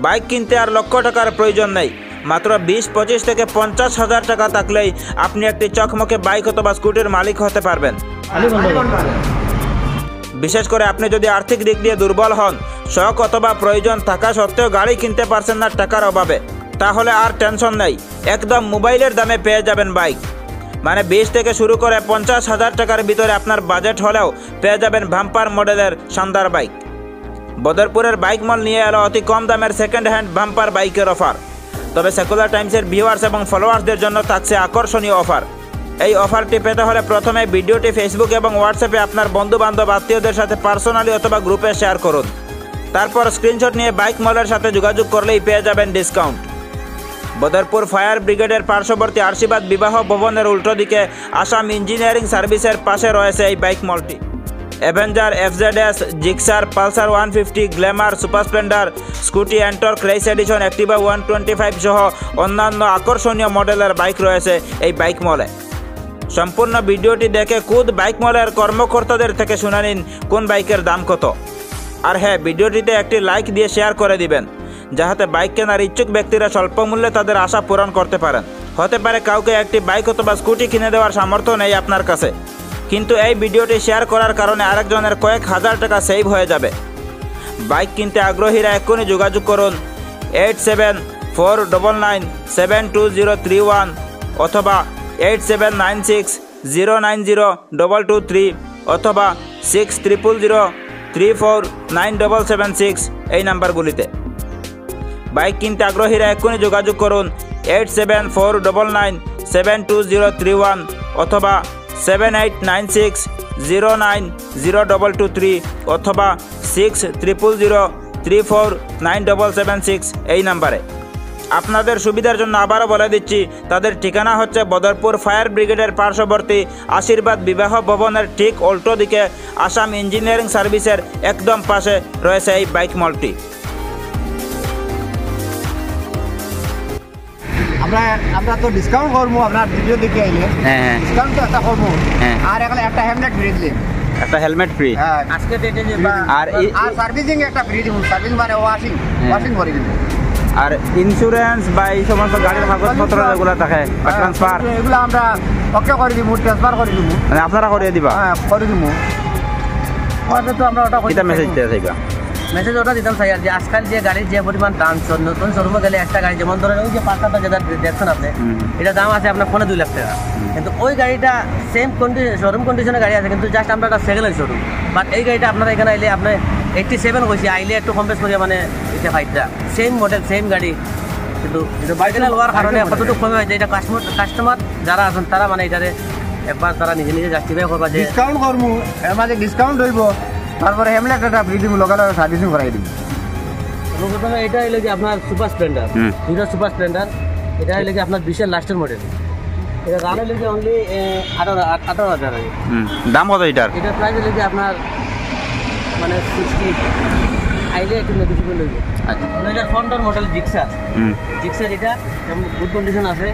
Bike কিনতে আর লক্ষ টাকার প্রয়োজন নেই। মাত্র 20-25 থেকে 50,000 টাকা থাকলেই আপনি একটি চকমকে বাইক অথবা স্কুটির মালিক হতে পারবেন। বিশেষ করে আপনি যদি আর্থিক দিক দিয়ে দুর্বল হন, শখ অথবা প্রয়োজন থাকা সত্ত্বেও গাড়ি কিনতে পারছেন না টাকার অভাবে, তাহলে আর টেনশন নেই, একদম মোবাইলের দামে পেয়ে যাবেন বাইক। মানে 20 থেকে শুরু করে 50,000 টাকার ভিতরে আপনার বাজেট হলেও পেয়ে যাবেন বাম্পার মডেলের শানদার বাইক। বদরপুরের বাইক মল নিয়ে এলো অতি কম দামের সেকেন্ড হ্যান্ড বাম্পার বাইকের অফার। তবে সেকুলার টাইমসের ভিউয়ার্স এবং ফলোয়ার্সদের জন্য থাকছে আকর্ষণীয় অফার। এই অফারটি পেতে হলে প্রথমে ভিডিওটি ফেসবুক এবং হোয়াটসঅ্যাপে আপনার বন্ধু বান্ধব আত্মীয়দের সাথে পার্সোনালি অথবা গ্রুপে শেয়ার করুন। তারপর স্ক্রিনশট নিয়ে বাইক মলের সাথে যোগাযোগ করলেই পেয়ে যাবেন ডিসকাউন্ট। বদরপুর ফায়ার ব্রিগেডের পার্শ্ববর্তী আশীর্বাদ বিবাহ ভবনের উল্টো দিকে আসাম ইঞ্জিনিয়ারিং সার্ভিসের পাশে রয়েছে এই বাইক মলটি। Avenger, FZS, Gixxer, Pulsar 150, Glamour, Super Splendor, Scooty Ntorq, race edition, Activa 125 সহ অন্যান্য আকর্ষণীয় মডেলের বাইক রয়েছে এই বাইক মলে। সম্পূর্ণ ভিডিওটি দেখে খুদ বাইক মলের কর্মকর্তাদের থেকে শুনে নিন কোন বাইকের দাম কত। আর হ্যাঁ, ভিডিওটিতে একটি লাইক দিয়ে শেয়ার করে দিবেন, যাহাতে বাইক কেনার ইচ্ছুক ব্যক্তিরা স্বল্প মূল্যে তাদের আশা পূরণ করতে পারেন। হতে পারে কাউকে একটি বাইক অথবা স্কুটি কিনে দেওয়ার সামর্থ্য নেই আপনার কাছে, কিন্তু এই ভিডিওটি শেয়ার করার কারণে আরেকজনের কয়েক হাজার টাকা সেভ হয়ে যাবে। বাইক কিনতে আগ্রহীরা এক্ষুনি যোগাযোগ করুন 8749972031 অথবা 8796090223 অথবা 600003497776 এই নাম্বারগুলিতে। বাইক কিনতে আগ্রহীরা এক্ষুনি যোগাযোগ করুন 8749972031 অথবা 7896090223 অথবা 600003497776 এই নাম্বারে। আপনাদের সুবিধার জন্য আবারও বলে দিচ্ছি, তাদের ঠিকানা হচ্ছে বদরপুর ফায়ার ব্রিগেডের পার্শ্ববর্তী আশীর্বাদ বিবাহ ভবনের ঠিক উল্টো দিকে আসাম ইঞ্জিনিয়ারিং সার্ভিসের একদম পাশে রয়েছে এই বাইক মলটি। আমরা তো ডিসকাউন্ট করবো, আপনার ভিডিও দেখে আইলে ডিসকাউন্ট তো একটা করবো। আর এখানে একটা হেলমেট ফ্রি দিলে, একটা হেলমেট ফ্রি আজকে ডেটে যে, আর সার্ভিসিং একটা ফ্রি দিব। সার্ভিস মানে ওয়াশিং করে দিব। আর ইন্স্যুরেন্স বা এই সমস্ত গাড়ির কাগজপত্র যেগুলো থাকে ট্রান্সফার, এগুলো আমরা ওকে করে দিব, ট্রান্সফার করে দিব। মানে আপনারা করিয়ে দিবা? হ্যাঁ, করে দিব। তো আমরা ওটা এটা মেসেজ দিয়ে যাইবা। মেসেজ ওটা দিতাম স্যার, যে আজকাল যে গাড়ির যে পরিমাণ দাম, নতুন শোরুমে গেলে একটা গাড়ি যেমন ধরেন ওই যে 5-7 যেটা দেখছেন আপনি, এটা দাম আছে আপনার 2 লাখ টাকা। কিন্তু ওই গাড়িটা সেম শোরুম কন্ডিশনের গাড়ি আছে, কিন্তু জাস্ট আমরা একটা সেকেন্ড হ্যান্ড শোরুম। বাট এই গাড়িটা আপনারা এখানে আইলে আপনি 87 কইছি, আইলে একটু কম বেশ করিয়া মানে এটা ফাইটটা সেম মডেল সেম গাড়ি, কিন্তু বাইকের হওয়ার কারণে কতটুকু কমে হয়েছে এটা কাস্টমার যারা আছেন তারা মানে এটারে একবার তারা নিজে নিজে জাস্টিফাই করবা যে ডিসকাউন্ট করবো, এর মাঝে ডিসকাউন্ট হইব। তারপরে হেমলেট একটা ফ্রি দিব, লোকাল সার্ভিসিং করাই দিব। প্রথমে এটা হইলে কি আপনার super Splendor, hero super Splendor, এটা হইলে কি আপনার 20-এর লাস্টের মডেল। এটা দাম হইলে কি অনলি 18,000। দাম কত এটার? এটা প্রাইস হইলে কি আপনার মানে 60 আইলে একটু নেগোশিয়েবল হইবে। আচ্ছা, এটা ফন্ডার মডেল জিক্সার, এটা গুড কন্ডিশন আছে।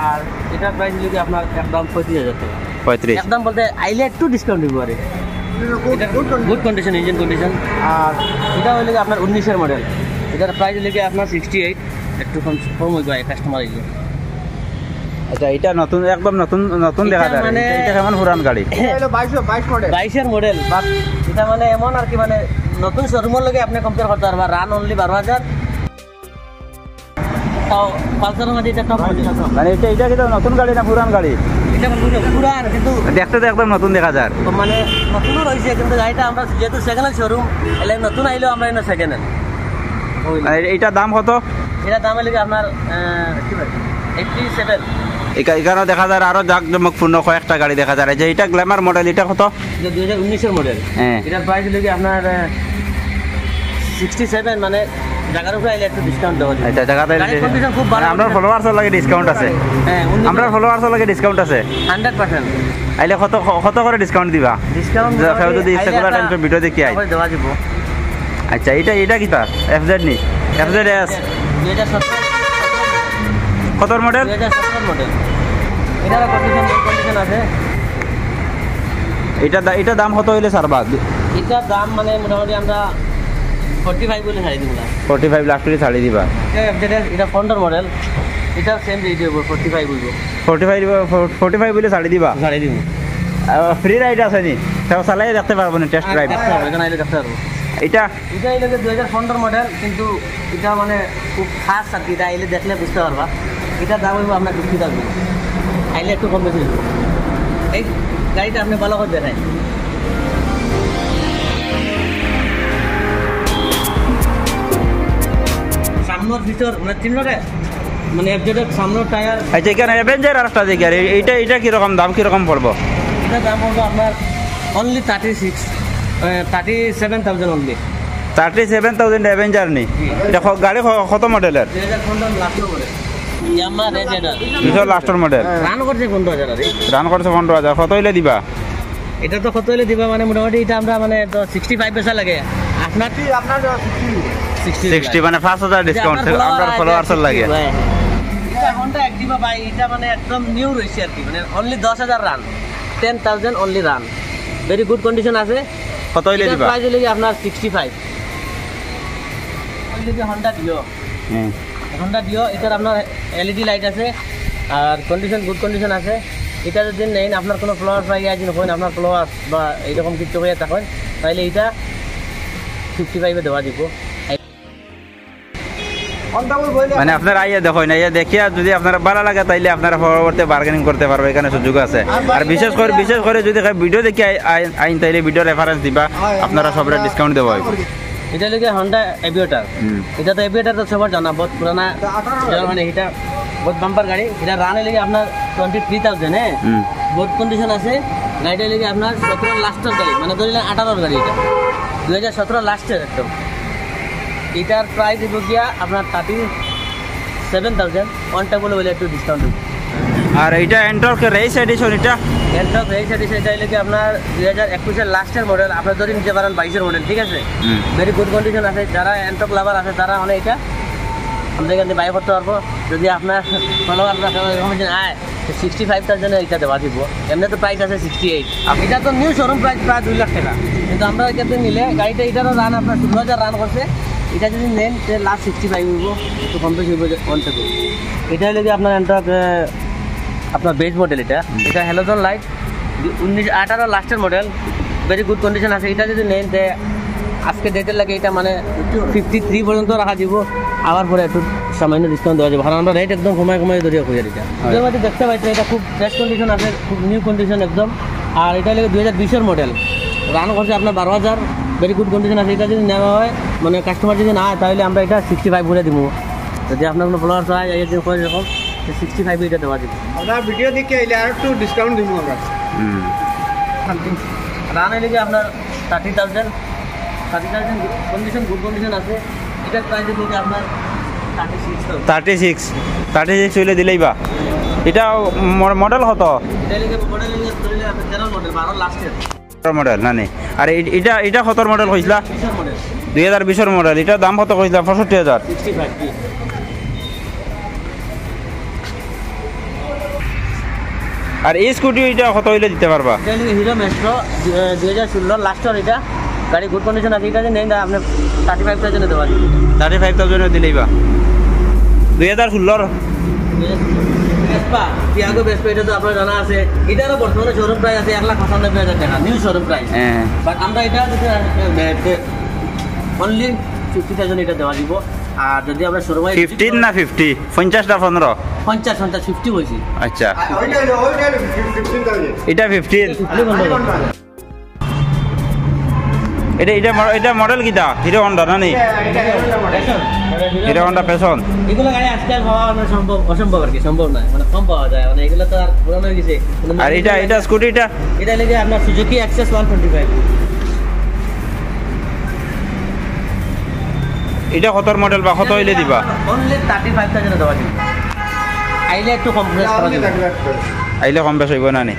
আর এটার প্রাইস হইলে কি আপনার একদম 35,000 টাকা। 35 একদম বলতে আইলে একটু ডিসকাউন্ট দিব। আর গুড কন্ডিশন, ইঞ্জিন কন্ডিশন। আর এটা হইলে আপনার 19-এর মডেল, এটার প্রাইস হইলে আপনার 68, একটু কম হইবে কাস্টমার হইলে। আচ্ছা, এটা নতুন একদম নতুন দেখা যায়, মানে এটা কেমন পুরান গাড়ি? এটা 22-এর মডেল, বাট এটা মানে এমন আর কি মানে নতুন শোরুমের লগে আপনি কম্পেয়ার করতে পারবেন। Run only 12,000। তাও পালসারের মধ্যে এটা টপ মডেল। মানে এটা কি নতুন গাড়ি না পুরান গাড়ি? এটা পুরান, কিন্তু দেখতে তো একদম নতুন দেখা যায়। মানে নতুনও রয়েছে, কিন্তু গাড়িটা আমরা যেহেতু সেকেন্ড হ্যান্ড শোরুম এলে নতুন আইলেও আমরা এনে সেকেন্ড হ্যান্ড। এইটার দাম কত? এটার দাম হলে আপনার 87। এখানে দেখা যায় আরো জাঁকজমকপূর্ণ কয়েকটা গাড়ি দেখা যায়। যে এটা গ্ল্যামার মডেল, এটা কত? 2019-এর মডেল। এটার প্রাইস হলে কি আপনার 67, মানে জায়গার উপরে আইলে একটু ডিসকাউন্ট দেওয়া যায়। আচ্ছা, জায়গাতে খুব ভালো। আমরা ফলোয়ার্সের লাগে ডিসকাউন্ট আছে। হ্যাঁ, আমরা ফলোয়ার্সের লাগে ডিসকাউন্ট আছে 100%। আইলে কত করে ডিসকাউন্ট দিবা? ডিসকাউন্ট যদি সেগুলা টাইমে ভিডিও দেখি আই দেওয়া যাব। আচ্ছা, এটা কি তার এফজেড নি? এফজেডএস 2017 কতর মডেল? 2017 মডেল। এটার কন্ডিশন আছে। এটা দাম কত হইলে ছাড়বা? এটার দাম মানে মোটামুটি আমরা 45 বলে ছাড়ি দিব না 45 লাখ করে ছাড়ি দিবা এটা ফন্ডার মডেল এটা সেম রেট হইব 45 বলবো 45 বলে ছাড়ি দিবা ছাড়ি দিব ফ্রি রাইড আছে নি তাও চালাই দেখতে পারবো না টেস্ট ড্রাইভ এখানে আইলে দেখতে পারবো এটা এলে 2015 মডেল কিন্তু এটা মানে খুব খাস আর কি এটা আইলে দেখলে বুঝতে পারবা এটা দাম হইব আপনার 50,000 আইলে একটু কম বেশি হইব এই গাড়িটা আপনি ভালো করে দেখাই সামনের ভিতর মানে তিনটা মানে এফজেডের সামনের টায়ার আচ্ছা এখানে অ্যাভেঞ্জার আর একটা দেখি আর এইটা কিরকম দাম কিরকম পড়বো এটা দাম পড়বে আপনার অনলি 37,000 অনলি 37,000 অ্যাভেঞ্জার নি এটা গাড়ি কত মডেলের 2015 লাস্টের মডেল ইয়ামা রেজেডার 2000 লাস্টের মডেল রান করছে 15,000 আর রান করছে 15,000 কত হইলে দিবা এটা তো কত হইলে দিবা মানে মোটামুটি এটা আমরা মানে তো 65 পয়সা লাগে আপনার 60 মানে 5,000 ডিসকাউন্ট আপনার ফলোয়ার্স লাগে এটা Honda Activa ভাই এটা মানে একদম নিউ রয়েছে আর কি মানে only 10,000 run 10,000 only run very good condition আছে কত হইলে দিবা প্রাইস হইলে আপনার 65 হইলে যে Honda Dio Honda Dio এটার আপনার এলইডি লাইট আছে আর কন্ডিশন গুড কন্ডিশন আছে এটা যদি নেন আপনার কোনো ফ্লাওয়ার পাই আছেন হয় আপনার ফ্লাওয়ার বা এইরকম কিছু হয়ে থাকেন তাহলে এটা 55 এ দেওয়া দিব মানে আপনারা আইয়া দেখেন আইয়া দেখিয়া যদি আপনারা ভালো লাগে তাইলে আপনারা পরবর্তী বার্গেনিং করতে পারবে এখানে সুযোগ আছে আর বিশেষ করে যদি ভিডিও দেখি আইন তাইলে ভিডিও রেফারেন্স দিবা আপনারা সবরা ডিসকাউন্ট দেওয়া হবে এটা লিখে Honda Aviator এটা তো Aviator তো সবার জানা বহুত পুরানা মানে এটা বহুত বাম্পার গাড়ি এটা রানে লেগে আপনার 23,000 হ্যাঁ বহুত কন্ডিশন আছে গাড়িটা লেগে আপনার 17 লাস্টের গাড়ি মানে ধরিলেন 18 গাড়ি এটা 2017 লাস্টের একদম এটার প্রাইস দিব গিয়া আপনার 37,000 ওয়ানটা বলে বলে একটু ডিসকাউন্ট দিব আর এইটা এন্টর্ক রেস এডিশন এটা এন্টর্ক রেস এডিশন এটা লেগে আপনার 2021 এর লাস্টের মডেল আপনারা যদি নিতে পারেন 22 এর মডেল ঠিক আছে ভেরি গুড কন্ডিশন আছে যারা এন্টর্ক লাভার আছে তারা মানে এটা আমরা এখানে বাই করতে পারবো যদি আপনার ফলোয়ার এরকম আয় 65,000 এটা দেওয়া দিব এমনি তো প্রাইস আছে 68 এটা তো নিউ শোরুম প্রাইস প্রায় 2 লাখ টাকা কিন্তু আমরা এখানে নিলে গাড়িটা এটারও রান আপনার 16,000 রান করছে এটা যদি নেন তাহলে লাস্ট 65 হইব একটু কম বেশি হইব অন থেকে এটা হলে আপনার এন্টর্ক আপনার বেস মডেল এটা হ্যালোজেন লাইট 18 লাস্টের মডেল ভেরি গুড কন্ডিশন আছে এটা যদি নেন তে আজকে ডেটের লাগে এটা মানে 53 পর্যন্ত রাখা দিব আবার পরে একটু সামান্য ডিসকাউন্ট দেওয়া যাবে কারণ আমরা রেট একদম কমায় ধরিয়া খুঁজে এটা মধ্যে দেখতে পাচ্ছি এটা খুব ফ্রেশ কন্ডিশন আছে খুব নিউ কন্ডিশন একদম আর এটা লাগে 2020 এর মডেল রান করছে আপনার 12,000 ভেরি গুড কন্ডিশন আছে এটা যদি নেওয়া হয় মানে কাস্টমার যদি না হয় তাহলে আমরা এটা 65 করে দিব যদি আপনার কোনো ফলোয়ার চাই এরকম 65 এটা দেওয়া দিব আমরা ভিডিও দেখে আইলে আর একটু ডিসকাউন্ট দিব আমরা রান হইলে আপনার 30,000 কন্ডিশন গুড কন্ডিশন আছে এটার প্রাইস হইলে আপনার 36 হইলে দিলেই বা এটা মডেল কত এটা লিখে মডেল ধরলে আপনি 13 মডেল 12 লাস্টের মডেল না নে আর এটা কত মডেল কইছলা 20 মডেল 2020 এর মডেল এটা দাম কত কইছলা 65,000 65 আর এই স্কুটি এটা কত হইলে দিতে পারবা এটা লিখে হিরো মেট্রো 2016 লাস্টের এটা গাড়ি গুড কন্ডিশন আছে এটা নেন আপনি 35,000 দেওয়া দিবেন 35,000 দিলেই বা 2016 টিয়াগো ভেসপা এটা তো আপনার জানা আছে এটারও বর্তমানে শোরুম প্রাইস আছে 1,95,000 টাকা নিউ শোরুম প্রাইস বাট আমরা এটা অনলি 50,000 এটা দেওয়া দিব আর যদি আমরা শোরুমে 15 না 50 50 না 15 50 50 হইছে আচ্ছা ওইটা 15,000 এটা 15 এটা মডেল কিটা হিরো হন্ডা না নি হিরো হন্ডা প্যাশন এগুলো গাড়ি আজকাল পাওয়া মানে অসম্ভব আর কি সম্ভব নয় মানে কম পাওয়া যায় মানে এগুলো তো আর পুরানো হয়ে গেছে আর এটা স্কুটিটা এটা লেগে আপনার সুজুকি অ্যাক্সেস 125 এটা কত মডেল বা কত হইলে দিবা অনলি 35,000 দেওয়া দিই আইলে একটু কম প্রাইস করা যাবে আইলে কম বেশ হইব না নি